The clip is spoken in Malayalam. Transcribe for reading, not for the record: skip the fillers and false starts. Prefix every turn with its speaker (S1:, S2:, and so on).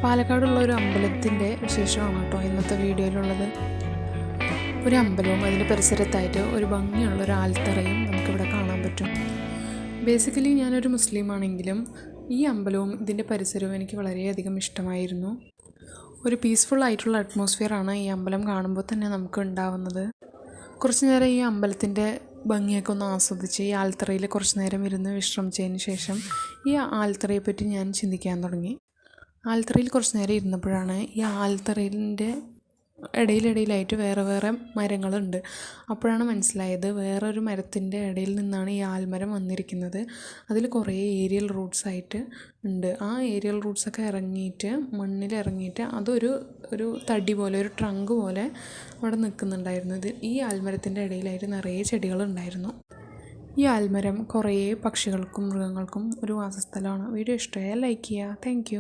S1: പാലക്കാടുള്ള ഒരു അമ്പലത്തിൻ്റെ വിശേഷമാണ് കേട്ടോ ഇന്നത്തെ വീഡിയോയിലുള്ളത്. ഒരു അമ്പലവും അതിൻ്റെ പരിസരത്തായിട്ട് ഒരു ഭംഗിയുള്ള ഒരു ആൽത്തറയും നമുക്കിവിടെ കാണാൻ പറ്റും. ബേസിക്കലി ഞാനൊരു മുസ്ലിം ആണെങ്കിലും ഈ അമ്പലവും ഇതിൻ്റെ പരിസരവും എനിക്ക് വളരെയധികം ഇഷ്ടമായിരുന്നു. ഒരു പീസ്ഫുൾ ആയിട്ടുള്ള അറ്റ്മോസ്ഫിയറാണ് ഈ അമ്പലം കാണുമ്പോൾ തന്നെ നമുക്ക് ഉണ്ടാവുന്നത്. കുറച്ച് നേരം ഈ അമ്പലത്തിൻ്റെ ഭംഗിയൊക്കെ ഒന്ന് ആസ്വദിച്ച് ഈ ആൽത്തറയിൽ കുറച്ച് നേരം ഇരുന്ന് വിശ്രമിച്ചതിന് ശേഷം ഈ ആൽത്തറയെപ്പറ്റി ഞാൻ ചിന്തിക്കാൻ തുടങ്ങി. ആൽത്തറയിൽ കുറച്ച് നേരം ഇരുന്നപ്പോഴാണ് ഈ ആൽത്തറയിൻ്റെ ഇടയിലായിട്ട് വേറെ വേറെ മരങ്ങളുണ്ട്. അപ്പോഴാണ് മനസ്സിലായത് വേറൊരു മരത്തിൻ്റെ ഇടയിൽ നിന്നാണ് ഈ ആൽമരം വന്നിരിക്കുന്നത്. അതിൽ കുറേ ഏരിയൽ റൂട്ട്സ് ആയിട്ട് ഉണ്ട്. ആ ഏരിയൽ റൂട്ട്സൊക്കെ ഇറങ്ങിയിട്ട് മണ്ണിലിറങ്ങിയിട്ട് അതൊരു തടി പോലെ ഒരു ട്രങ്ക് പോലെ അവിടെ നിൽക്കുന്നുണ്ടായിരുന്നു. ഈ ആൽമരത്തിൻ്റെ ഇടയിലായിട്ട് നിറയെ ചെടികളുണ്ടായിരുന്നു. ഈ ആൽമരം കുറേ പക്ഷികൾക്കും മൃഗങ്ങൾക്കും ഒരു വാസസ്ഥലമാണ്. വീഡിയോ ഇഷ്ടമായാൽ ലൈക്ക് ചെയ്യുക. താങ്ക്